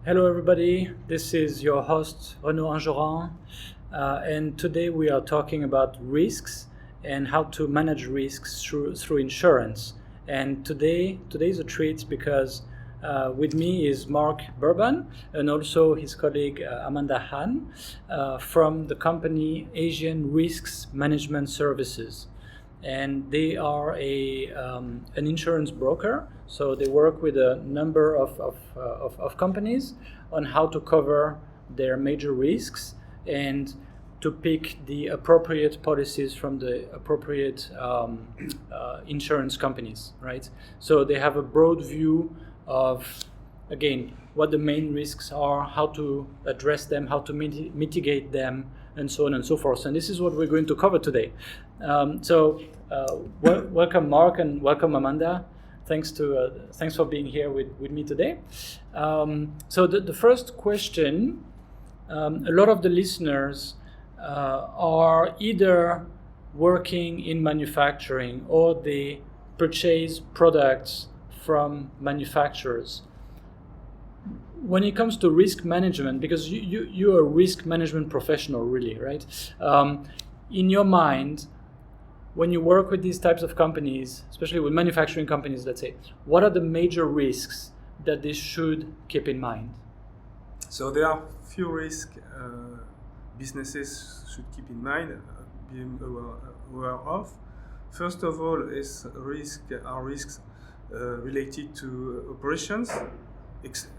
Hello everybody, this is your host Renaud and today we are talking about risks and how to manage risks through insurance. And today's a treat because with me is Marc Burban and also his colleague Amanda Han from the company Asian Risks Management Services. And they are an insurance broker, so they work with a number of companies on how to cover their major risks and to pick the appropriate policies from the appropriate insurance companies, right? So they have a broad view of, again, what the main risks are, how to address them, how to mitigate them, and so on and so forth. And this is what we're going to cover today. Welcome, Marc, and welcome, Amanda. Thanks for being here with me today. So the first question, a lot of the listeners are either working in manufacturing or they purchase products from manufacturers. When it comes to risk management, because you're a risk management professional, really, right? In your mind, when you work with these types of companies, especially with manufacturing companies, let's say, what are the major risks that they should keep in mind? So there are few risks businesses should keep in mind, being aware of. First of all, risks related to operations.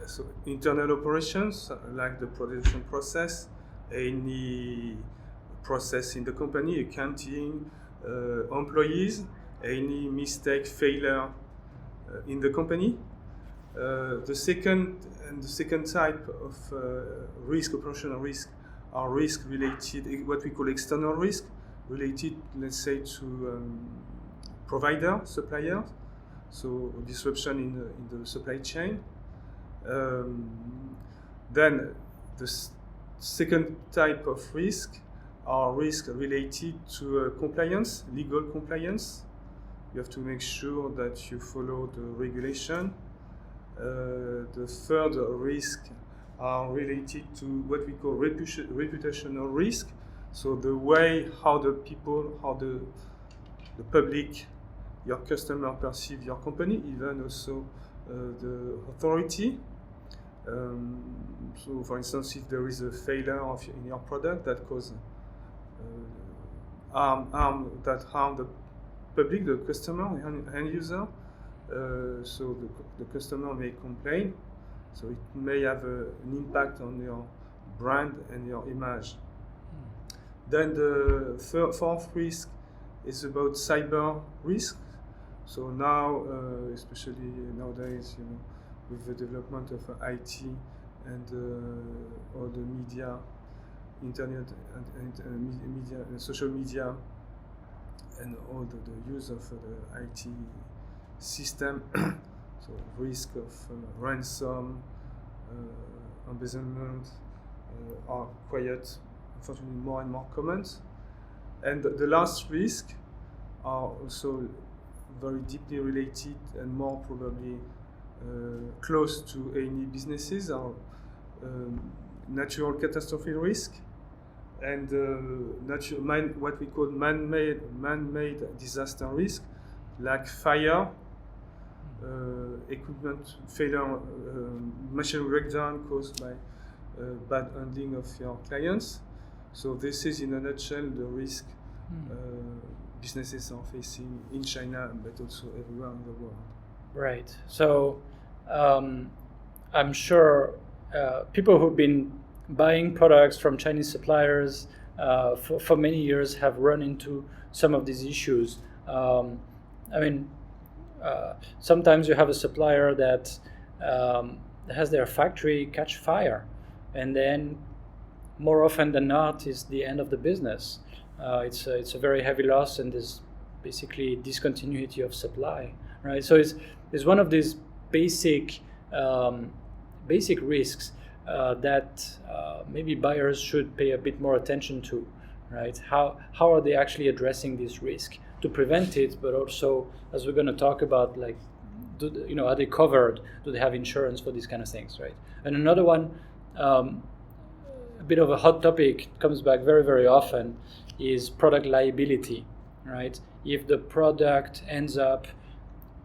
So internal operations like the production process, any process in the company, accounting, employees, any mistake, failure in the company. The second type of risk, operational risk, are risk related, what we call external risk, related, let's say, to suppliers, so disruption in the supply chain. Then the second type of risk are risks related to compliance, legal compliance. You have to make sure that you follow the regulation. The third risk are related to what we call reputational risk. So the way how the public, your customer perceive your company, even also the authority. So, for instance, if there is a failure in your product that causes harm the public, the customer, end user, so the customer may complain. So it may have an impact on your brand and your image. Then the fourth risk is about cyber risk. So now, especially nowadays, with the development of IT and all the media, internet and media, social media, and all the use of the IT system, so risk of ransom, embezzlement are unfortunately more and more common. And the last risk are also very deeply related and more probably close to any businesses, are natural catastrophe risk and what we call man-made disaster risk, like fire, equipment failure, machine breakdown caused by bad handling of your clients. So this is, in a nutshell, the risk businesses are facing in China, but also everywhere in the world. Right. So I'm sure people who've been buying products from Chinese suppliers for many years have run into some of these issues. Sometimes you have a supplier that has their factory catch fire, and then more often than not is the end of the business. It's a very heavy loss, and there's basically discontinuity of supply, right? So it's one of these basic risks that maybe buyers should pay a bit more attention to, right? How are they actually addressing this risk to prevent it, but also, as we're going to talk about, like are they covered? Do they have insurance for these kind of things, right? And another one, a bit of a hot topic, comes back very, very often, is product liability, right? If the product ends up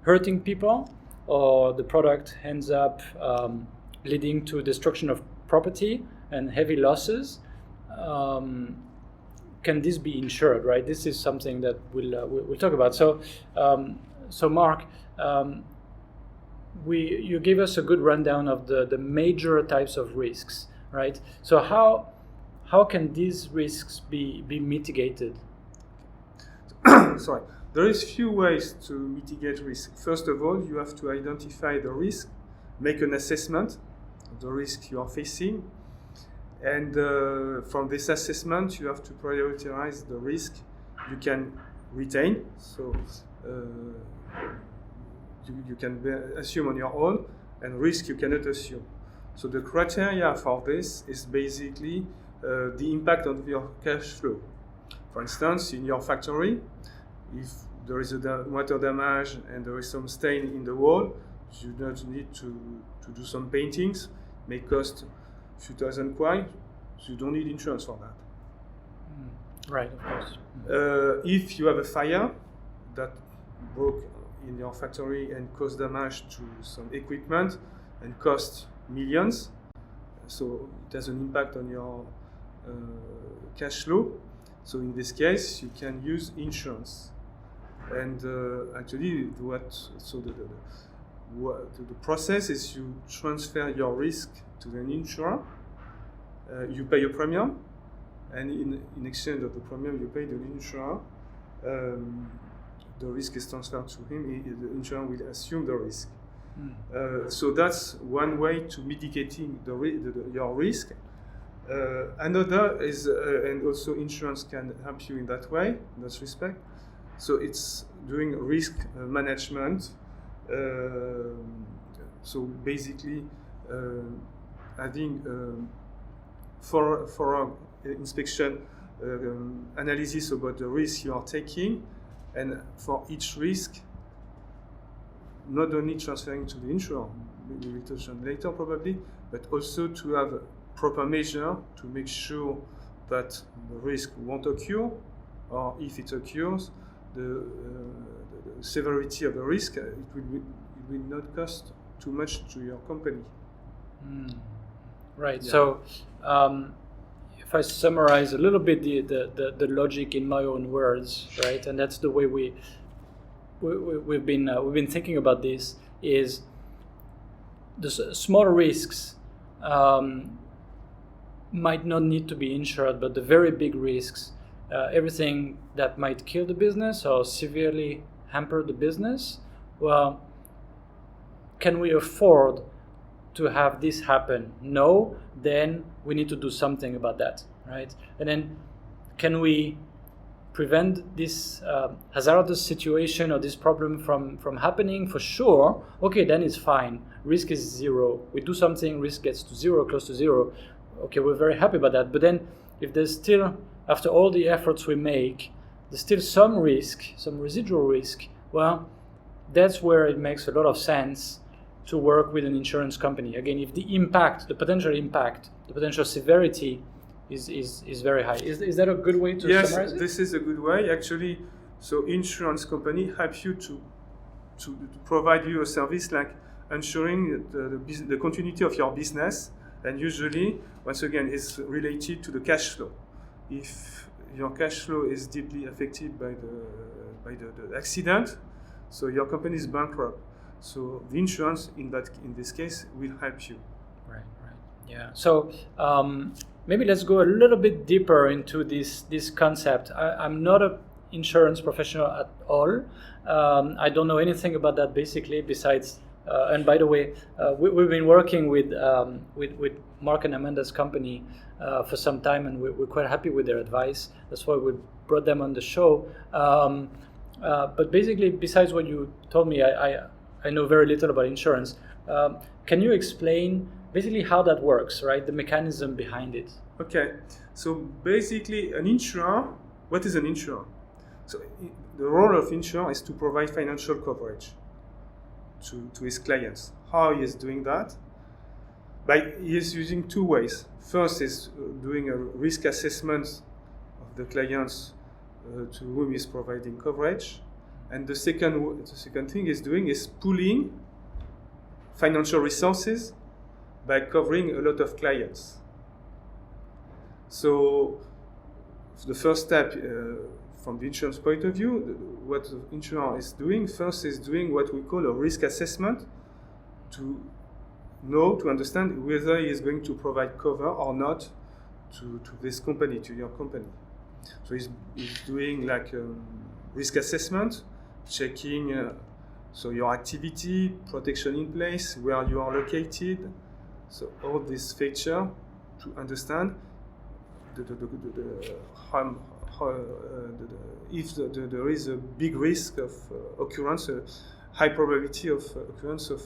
hurting people, or the product ends up leading to destruction of property and heavy losses, can this be insured, right? This is something that we'll talk about. So Marc, you gave us a good rundown of the major types of risks, right? So how can these risks be mitigated? Sorry. There is few ways to mitigate risk. First of all, you have to identify the risk, make an assessment of the risk you are facing, and from this assessment, you have to prioritize the risk you can retain. So you can assume on your own, and risk you cannot assume. So the criteria for this is basically the impact on your cash flow. For instance, in your factory, if there is a water damage and there is some stain in the wall, you don't need to do some paintings, may cost a few thousand kwai, so you don't need insurance for that. Right, of course. If you have a fire that broke in your factory and caused damage to some equipment and cost millions, so it has an impact on your cash flow. So in this case, you can use insurance. And actually, the process is you transfer your risk to an insurer. You pay a premium, and in exchange of the premium you pay the insurer, the risk is transferred to him. The insurer will assume the risk. So that's one way to mitigating your risk. Another is, and also insurance can help you in that way, in that respect. So it's doing risk management. So basically, having for inspection analysis about the risk you are taking, and for each risk, not only transferring to the insurer, we will touch on later probably, but also to have proper measure to make sure that the risk won't occur, or if it occurs, the severity of the risk, it will not cost too much to your company. Right. Yeah. So, if I summarize a little bit the logic in my own words, right, and that's the way we've been thinking about this, is the small risks might not need to be insured, but the very big risks, everything that might kill the business or severely hamper the business, well, can we afford to have this happen? No, then we need to do something about that, right? And then can we prevent this hazardous situation or this problem from happening? For sure. Okay, then it's fine. Risk is zero. We do something, risk gets to zero, close to zero. Okay, we're very happy about that. But then if there's still, after all the efforts we make, there's still some risk, some residual risk, well, that's where it makes a lot of sense to work with an insurance company. Again, if the impact, the potential severity is very high. Is that a good way to summarize it? Yes, this is a good way. Actually, so insurance company help you to provide you a service like ensuring the continuity of your business, and usually, once again, it's related to the cash flow. If your cash flow is deeply affected by the accident, so your company is bankrupt. So the insurance in this case will help you. Right. Yeah. So maybe let's go a little bit deeper into this concept. I'm not an insurance professional at all. I don't know anything about that basically. Besides, and by the way, we've been working with Marc and Amanda's company for some time, and we're quite happy with their advice. That's why we brought them on the show. But basically, besides what you told me, I know very little about insurance. Can you explain basically how that works, right? The mechanism behind it. Okay. So basically, an insurer, what is an insurer? So the role of insurer is to provide financial coverage. to his clients. How he is doing that? He is using two ways. First is doing a risk assessment of the clients to whom he's providing coverage. And the second thing he's doing is pooling financial resources by covering a lot of clients. So the first step from the insurance point of view, what the insurer is doing first is doing what we call a risk assessment to understand whether he is going to provide cover or not to this company, to your company. So he's doing like risk assessment, checking so your activity, protection in place, where you are located. So all these features to understand if there is a big risk of occurrence, a high probability of occurrence of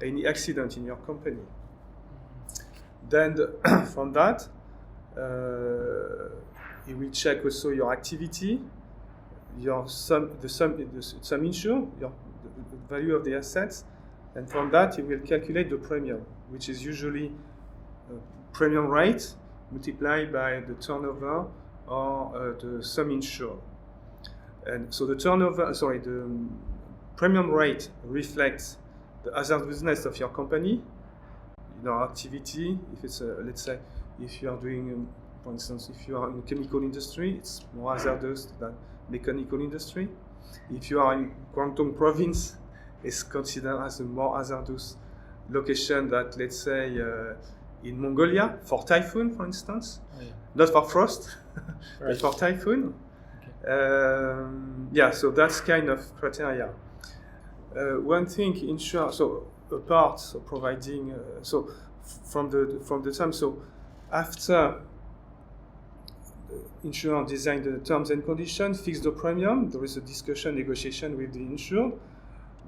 any accident in your company. Then from that, he will check also your activity, the sum insured, the value of the assets, and from that he will calculate the premium, which is usually premium rate multiplied by the turnover or the sum insured. And so the premium rate reflects the hazardousness of your company, activity. If it's let's say if you are doing, for instance, if you are in the chemical industry, it's more hazardous than mechanical industry. If you are in Guangdong province, it's considered as a more hazardous location that, let's say, in Mongolia for typhoon, for instance, not for frost, but for typhoon. Okay. So that's kind of criteria. One thing, apart of providing, from the time, so after the insurer designed the terms and conditions, fix the premium, there is a discussion, negotiation with the insured.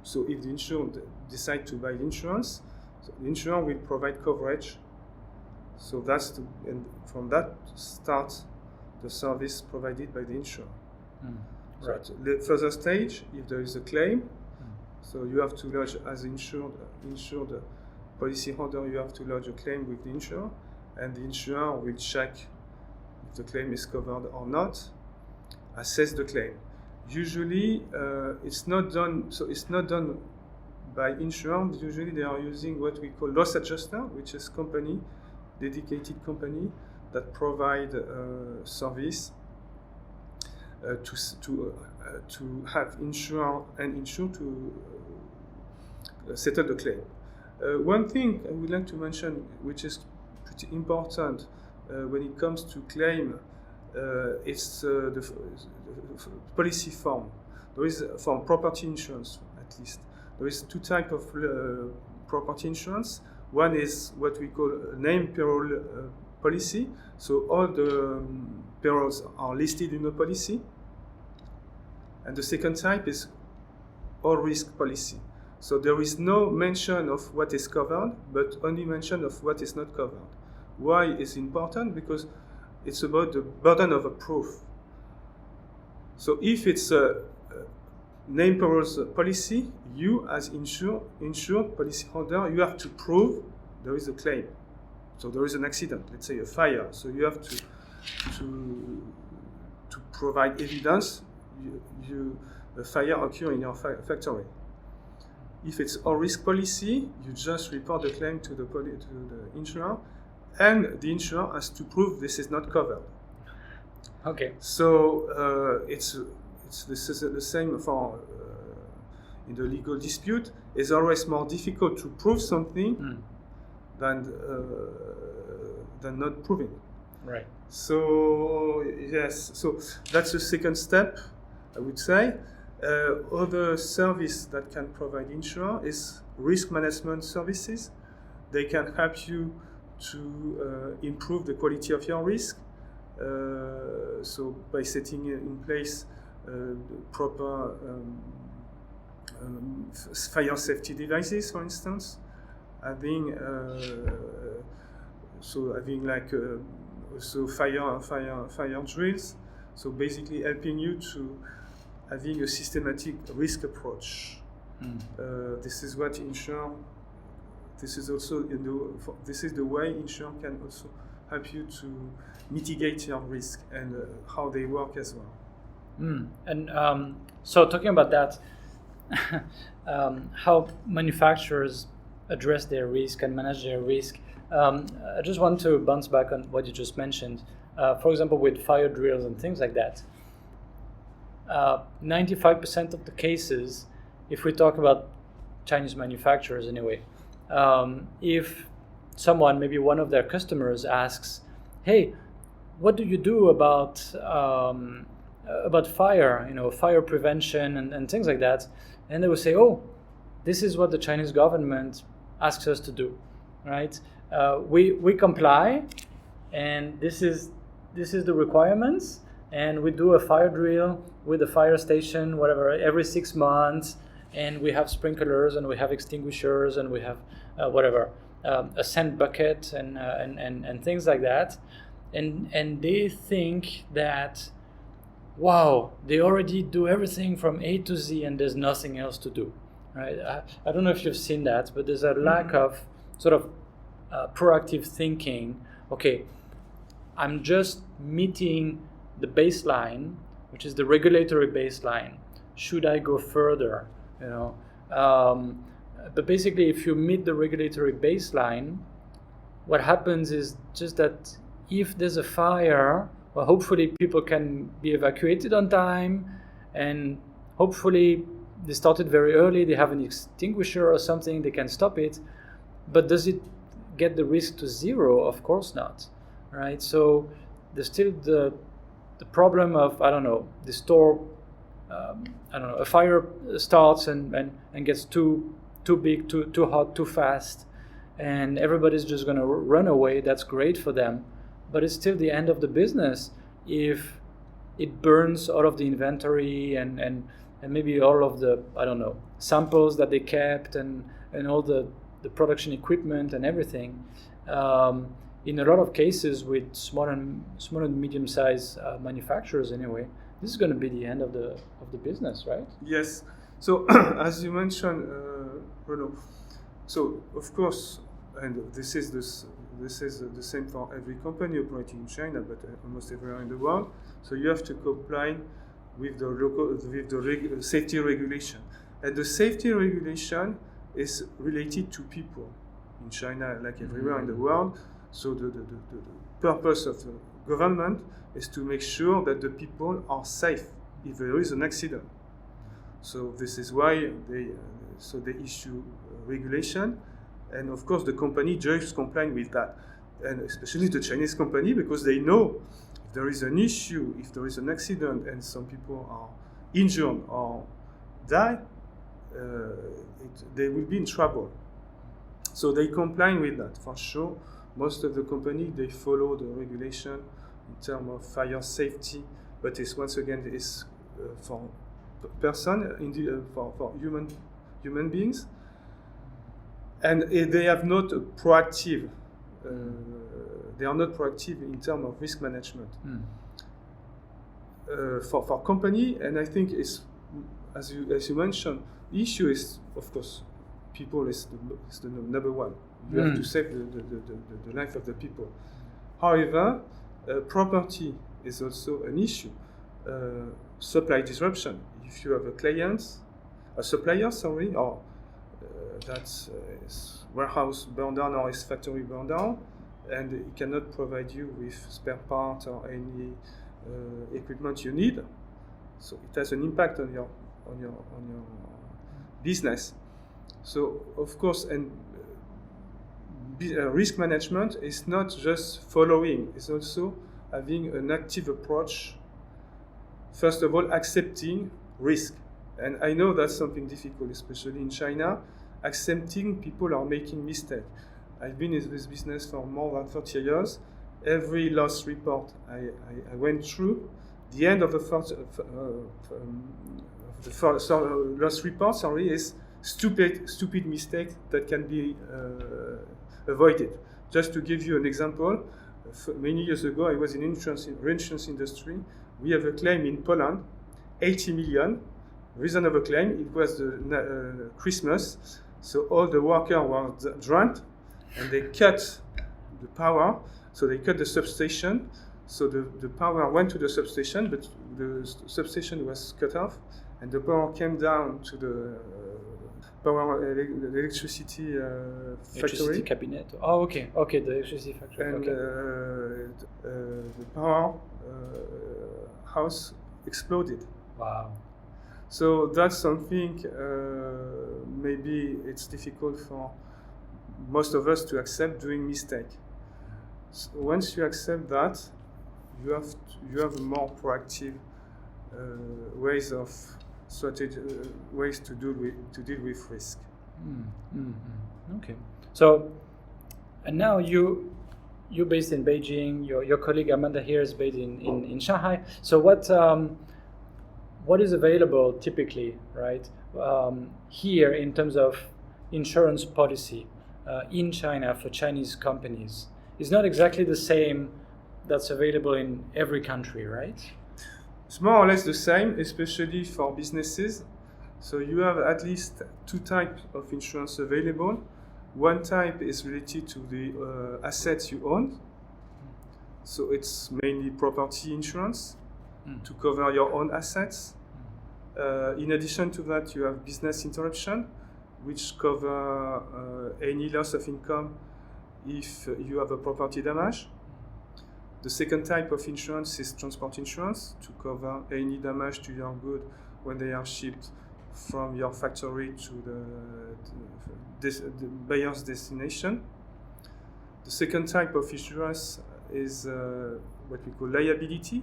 So if the insured decide to buy insurance, so the insurer will provide coverage. So and from that starts the service provided by the insurer. So at the further stage, if there is a claim, so you have to lodge as insured policyholder, you have to lodge a claim with the insurer, and the insurer will check if the claim is covered or not, assess the claim. Usually, it's not done. So it's not done by insurer. Usually, they are using what we call loss adjuster, which is dedicated company that provide service to have insurer and insured to settle the claim. One thing I would like to mention, which is pretty important when it comes to claim, it's the policy form. There is for property insurance, at least. There is two types of property insurance. One is what we call a named peril policy. So all the perils are listed in the policy. And the second type is all risk policy. So there is no mention of what is covered, but only mention of what is not covered. Why is important? Because it's about the burden of a proof. So if it's a named perils policy, you as insured policyholder, you have to prove there is a claim. So there is an accident, let's say a fire. So you have to provide evidence a fire occurred in your factory. If it's all risk policy, you just report the claim to the insurer, and the insurer has to prove this is not covered. Okay. So it's the same for in the legal dispute. It's always more difficult to prove something than not proving. Right. So yes, so that's the second step, I would say. Other service that can provide insurer is risk management services. They can help you to improve the quality of your risk. So by setting in place proper fire safety devices, for instance, having also fire drills. So basically helping you to having a systematic risk approach. This is what insurance. This is also this is the way insurance can also help you to mitigate your risk and how they work as well. And so talking about that, how manufacturers address their risk and manage their risk. I just want to bounce back on what you just mentioned. For example, with fire drills and things like that. 95% of the cases, if we talk about Chinese manufacturers anyway, if someone, maybe one of their customers, asks, "Hey, what do you do about fire? Fire prevention and things like that," and they will say, "Oh, this is what the Chinese government asks us to do, right? We comply, and this is the requirements, and we do a fire drill with a fire station, whatever, every 6 months, and we have sprinklers, and we have extinguishers, and we have a sand bucket, and things like that," and they think that, wow, they already do everything from A to Z, and there's nothing else to do, right? I don't know if you've seen that, but there's a lack of sort of proactive thinking. Okay, I'm just meeting the baseline, which is the regulatory baseline. Should I go further? But basically, if you meet the regulatory baseline, what happens is just that if there's a fire, well, hopefully people can be evacuated on time, and hopefully they started very early, they have an extinguisher or something, they can stop it. But does it get the risk to zero? Of course not, right? So there's still the problem of, I don't know, the store, a fire starts and gets too big, too hot, too fast, and everybody's just going to run away. That's great for them, but it's still the end of the business if it burns all of the inventory and maybe all of the, I don't know, samples that they kept and all the production equipment and everything. In a lot of cases with small and medium-sized manufacturers anyway, this is going to be the end of the business, right? Yes. So as you mentioned, Renaud, so of course, and this is the same for every company operating in China, but almost everywhere in the world. So you have to comply with the safety regulation, and the safety regulation is related to people in China, like everywhere in the world. So the purpose of the government is to make sure that the people are safe if there is an accident. So this is why they issue regulation, and of course the company just complying with that, and especially the Chinese company, because they know if there is an issue, if there is an accident, and some people are injured or die, they will be in trouble. So they comply with that for sure. Most of the company, they follow the regulation in terms of fire safety, but it's once again for for human beings, and they have not a proactive. They are not proactive in terms of risk management for company, and I think it's as you mentioned, the issue is of course people is the number one. You have to save the life of the people. However, property is also an issue. Supply disruption. If you have a supplier, or that's his warehouse burned down or his factory burned down, and he cannot provide you with spare parts or any equipment you need, so it has an impact on your business. So of course, and risk management is not just following; it's also having an active approach. First of all, accepting risk, and I know that's something difficult, especially in China. Accepting people are making mistakes. I've been in this business for more than 30 years. Every loss report I went through, the end of the loss report, is stupid mistake that can be avoided. Just to give you an example, many years ago I was in reinsurance industry. We have a claim in Poland, 80 million, reason of a claim, it was Christmas, so all the workers were drunk, and they cut the power, so they cut the substation, so the power went to the substation, but the substation was cut off, and the power came down to the electricity factory. Electricity cabinet. Oh, okay, the electricity factory. And the power house exploded. Wow. So that's something maybe it's difficult for most of us to accept doing mistake. So once you accept that, you have a more proactive ways of strategy, ways to deal with risk. Okay. So, and now you're based in Beijing. Your colleague Amanda here is based in Shanghai. So what is available typically, right, here in terms of insurance policy in China for Chinese companies? It's not exactly the same that's available in every country, right? It's more or less the same, especially for businesses. So you have at least two types of insurance available. One type is related to the assets you own. So it's mainly property insurance to cover your own assets. In addition to that, you have business interruption, which cover any loss of income if you have a property damage. The second type of insurance is transport insurance to cover any damage to your goods when they are shipped from your factory to the buyer's destination. The second type of insurance is what we call liability,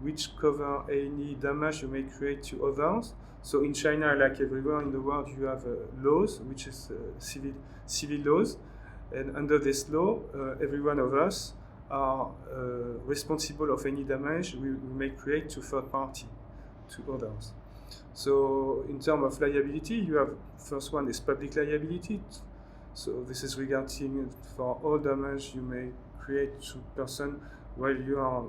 which cover any damage you may create to others. So in China, like everywhere in the world, you have laws, which is civil laws. And under this law, every one of us are responsible of any damage we may create to third party, to others. So in terms of liability, you have first one is public liability. So this is regarding for all damage you may create to person while you are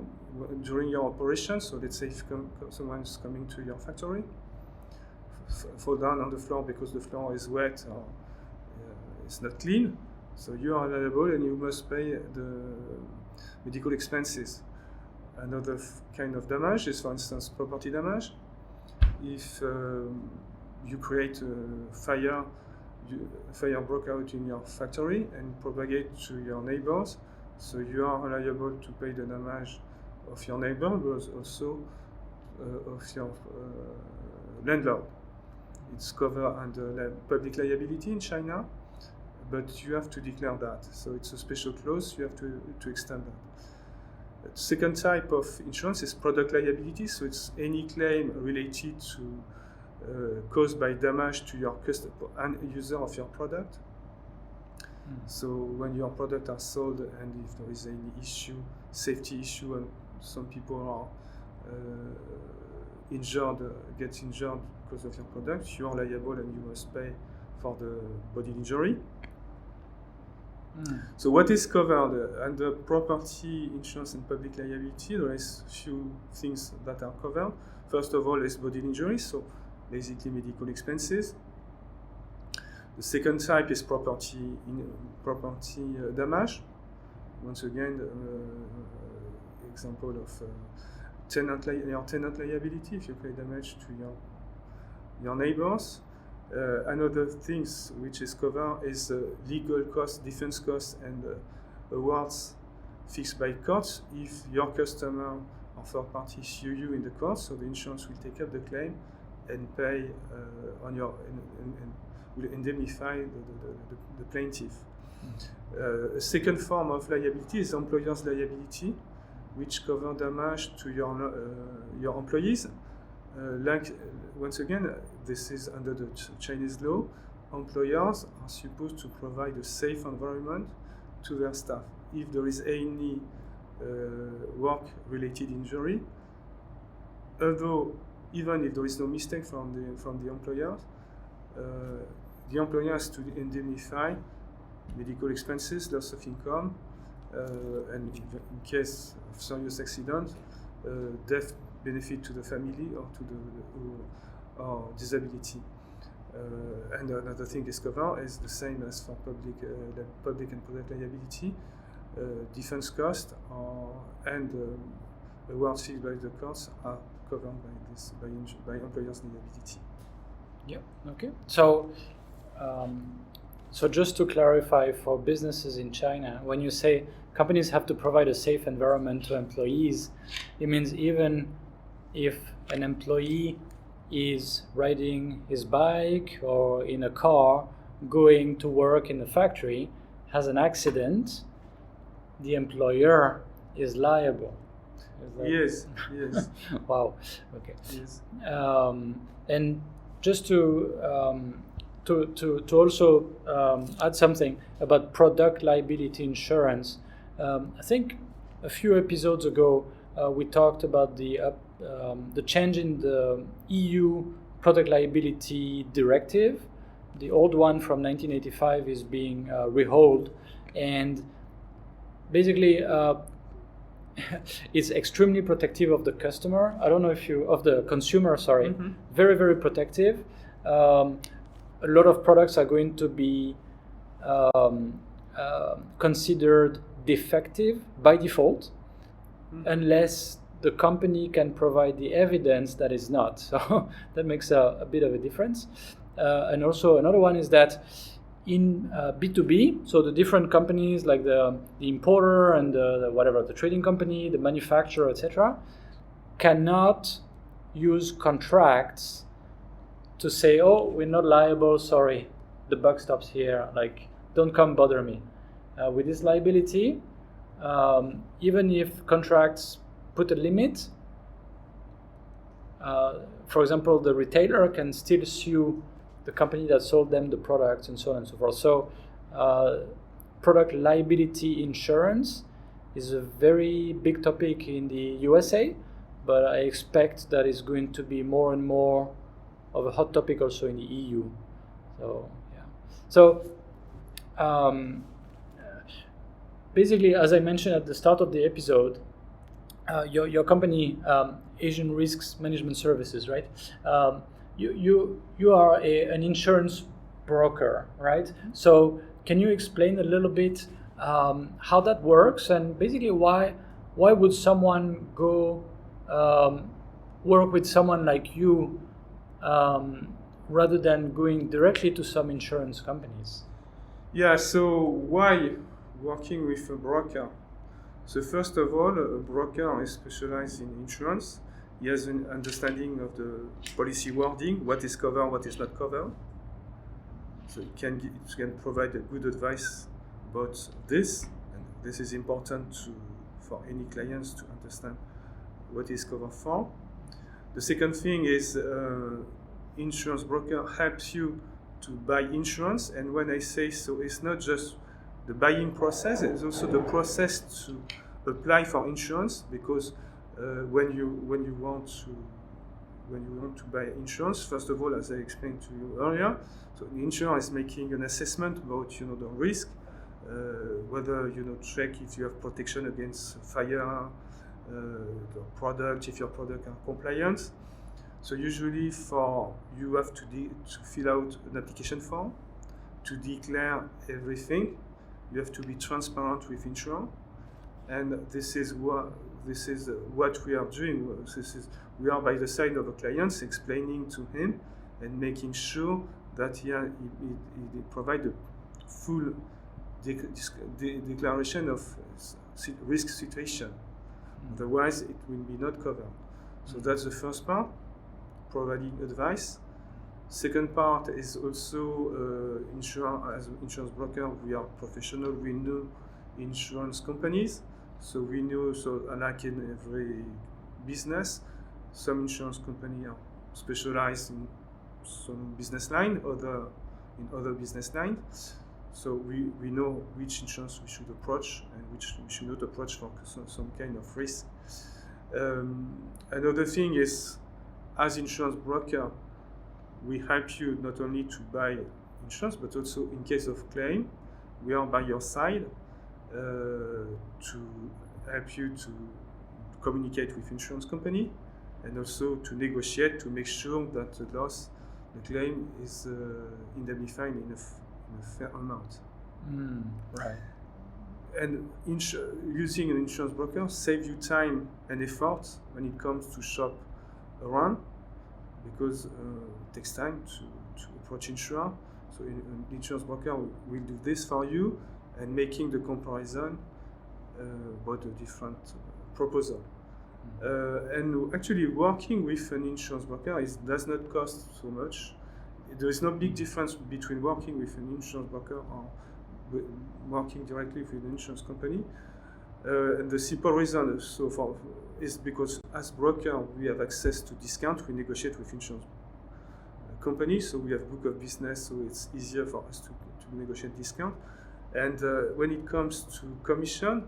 during your operation. So let's say if someone is coming to your factory, fall down on the floor because the floor is wet or it's not clean. So you are liable and you must pay the medical expenses. Another kind of damage is, for instance, property damage. If you create a fire broke out in your factory and propagate to your neighbors, so you are liable to pay the damage of your neighbor, but also of your landlord. It's covered under public liability in China, but you have to declare that. So it's a special clause, you have to extend that. The second type of insurance is product liability, so it's any claim related to caused by damage to your customer and user of your product. So when your product are sold and if there is any issue, safety issue, and some people are get injured because of your product, you are liable and you must pay for the body injury. So what is covered under property insurance and public liability? There is few things that are covered. First of all is body injury, so basically medical expenses. The second type is property damage. Once again, example of tenant liability if you create damage to your neighbors. Another things which is covered is legal costs, defense costs, and awards fixed by courts. If your customer or third party sue you in the court, so the insurance will take up the claim and pay on your and will indemnify the plaintiff. A second form of liability is employer's liability, which cover damage to your employees. Once again, this is under the Chinese law. Employers are supposed to provide a safe environment to their staff. If there is any work-related injury, even if there is no mistake from the employer has to indemnify medical expenses, loss of income, and in case of serious accident, death benefit to the family or or disability. And another thing is covered is the same as for public and product liability. Defense costs and awards fees by the courts are covered by employers' liability. Yeah. Okay. So just to clarify for businesses in China, when you say companies have to provide a safe environment to employees, it means even if an employee is riding his bike or in a car going to work in the factory, has an accident, the employer is liable. Yes. Wow. Okay. Yes. And just to also add something about product liability insurance, I think a few episodes ago we talked about the change in the EU product liability directive. The old one from 1985 is being rehauled, and basically it's extremely protective of the customer. I don't know if of the consumer, sorry. Mm-hmm. Very, very protective. A lot of products are going to be considered defective by default, unless the company can provide the evidence that is not. So that makes a bit of a difference. And also another one is that in B2B, so the different companies like the importer and the trading company, the manufacturer, etc., cannot use contracts to say, oh, we're not liable, sorry, the buck stops here, like, don't come bother me. With this liability, even if contracts put a limit, for example, the retailer can still sue the company that sold them the products and so on and so forth. So product liability insurance is a very big topic in the USA, but I expect that it's going to be more and more of a hot topic also in the EU. So yeah. So basically, as I mentioned at the start of the episode, your company, Asian Risks Management Services, right? You are an insurance broker, right? So can you explain a little bit how that works, and basically why would someone go work with someone like you rather than going directly to some insurance companies? Yeah, so why working with a broker? So first of all, a broker is specialized in insurance. He has an understanding of the policy wording, what is covered, what is not covered. So it can provide a good advice about this, and this is important for any clients to understand what is covered for. The second thing is insurance broker helps you to buy insurance, and when I say so, it's not just the buying process, it's also the process to apply for insurance, because when you want to buy insurance, first of all, as I explained to you earlier, so the insurer is making an assessment about the risk, whether check if you have protection against fire, the product, if your product are compliant. So usually you have to fill out an application form to declare everything. You have to be transparent with insurer, and this is what we are doing. We are by the side of the clients, explaining to him and making sure that he provide a full declaration of risk situation. Otherwise, it will be not covered. So that's the first part, providing advice. Second part is also as an insurance broker, we are professional. We know insurance companies. So we know, like in every business, some insurance companies are specialized in some business line, in other business line. So we know which insurance we should approach and which we should not approach for some kind of risk. Another thing is, as insurance broker, we help you not only to buy insurance, but also in case of claim, we are by your side to help you to communicate with insurance company and also to negotiate to make sure that the claim is indemnified in a fair amount. Right. And using an insurance broker saves you time and effort when it comes to shop around, because it takes time to approach insurer. So an insurance broker will do this for you and making the comparison about the different proposal. And actually working with an insurance broker does not cost so much. There is no big difference between working with an insurance broker or working directly with an insurance company. And the simple reason is because as broker we have access to discount. We negotiate with insurance companies, so we have book of business, so it's easier for us to negotiate discount. And when it comes to commission,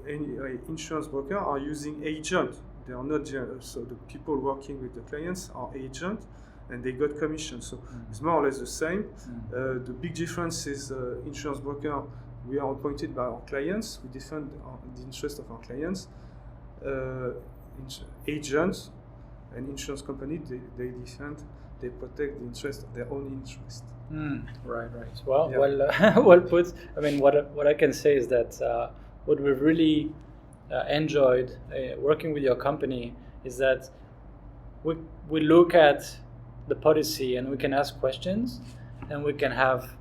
any insurance broker are using agent. They are not so the people working with the clients are agent, and they got commission. So it's more or less the same. The big difference is insurance broker, we are appointed by our clients. We defend the interest of our clients. Agents and insurance company, they protect the interest of their own interest. Right. Well, yeah. Well put. I mean, what I can say is that what we've really enjoyed working with your company is that we look at the policy and we can ask questions and we can have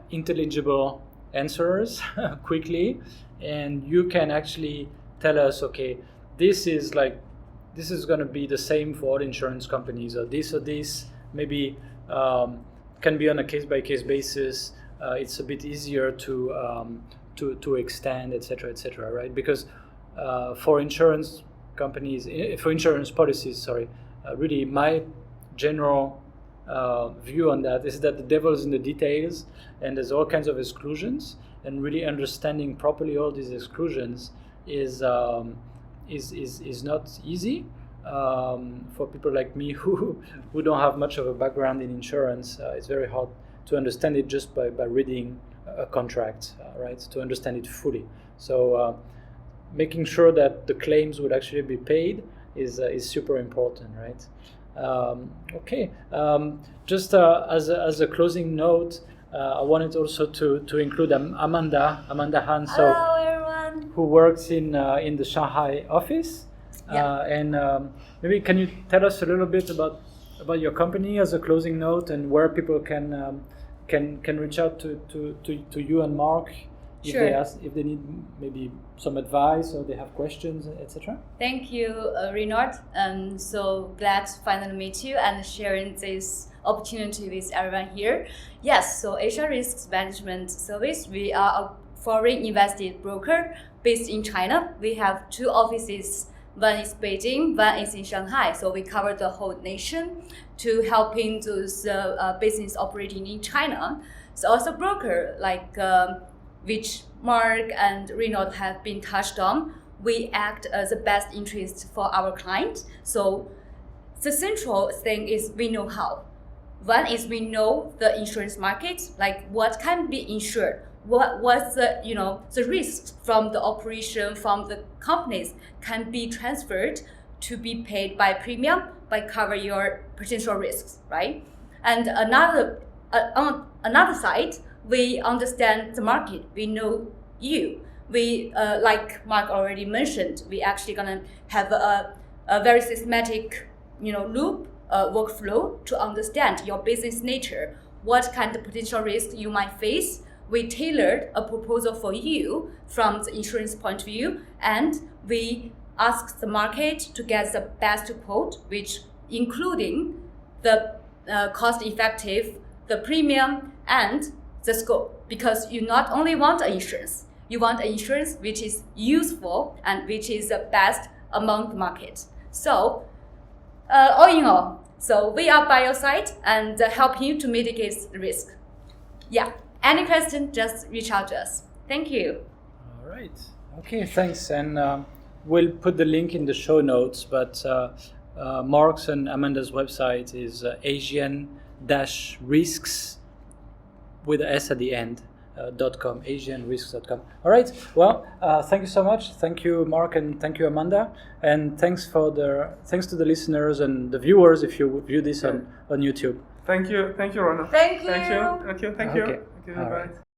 intelligible answers quickly, and you can actually tell us, okay, this is going to be the same for all insurance companies, or this maybe can be on a case-by-case basis. It's a bit easier to extend, etc., right? Because for insurance policies, really my general view on that is that the devil is in the details, and there's all kinds of exclusions, and really understanding properly all these exclusions is not easy for people like me who don't have much of a background in insurance. It's very hard to understand it just by reading a contract, right? To understand it fully. So making sure that the claims would actually be paid is super important, right? Okay. Just as a closing note, I wanted also to include Amanda Han. So, hello everyone. Who works in the Shanghai office. Yeah. And maybe can you tell us a little bit about your company as a closing note, and where people can reach out to you and Marc if they need maybe some advice or they have questions, etc. Thank you, Renaud. I'm so glad to finally meet you and sharing this opportunity with everyone here. Yes, so Asia Risk Management Service, we are a foreign invested broker based in China. We have 2 offices. One is Beijing, one is in Shanghai. So we cover the whole nation to helping those business operating in China. So as a broker, like which Marc and Renaud have been touched on, we act as the best interest for our client. So the central thing is we know how. One is we know the insurance market, like what can be insured, what's the risks from the operation from the companies can be transferred to be paid by premium by cover your potential risks, right? And on another side, we understand the market. We know you. We like Marc already mentioned, we actually gonna have a very systematic loop workflow to understand your business nature, what kind of potential risk you might face. We tailored a proposal for you from the insurance point of view, and we ask the market to get the best quote, which including the cost effective, the premium, and the scope. Because you not only want an insurance, you want an insurance which is useful and which is the best among the market. So all in all, so we are by your side and help you to mitigate the risk. Yeah. Any question, just reach out to us. Thank you. All right. Okay, thanks. And we'll put the link in the show notes, but Marc's and Amanda's website is Asian-risks with an S at the end, .com, asianrisks.com. All right. Well, thank you so much. Thank you, Marc, and thank you, Amanda. And thanks to the listeners and the viewers if you view this on YouTube. Thank you, Renaud. Thank you. Thank you. Okay. Bye. All right.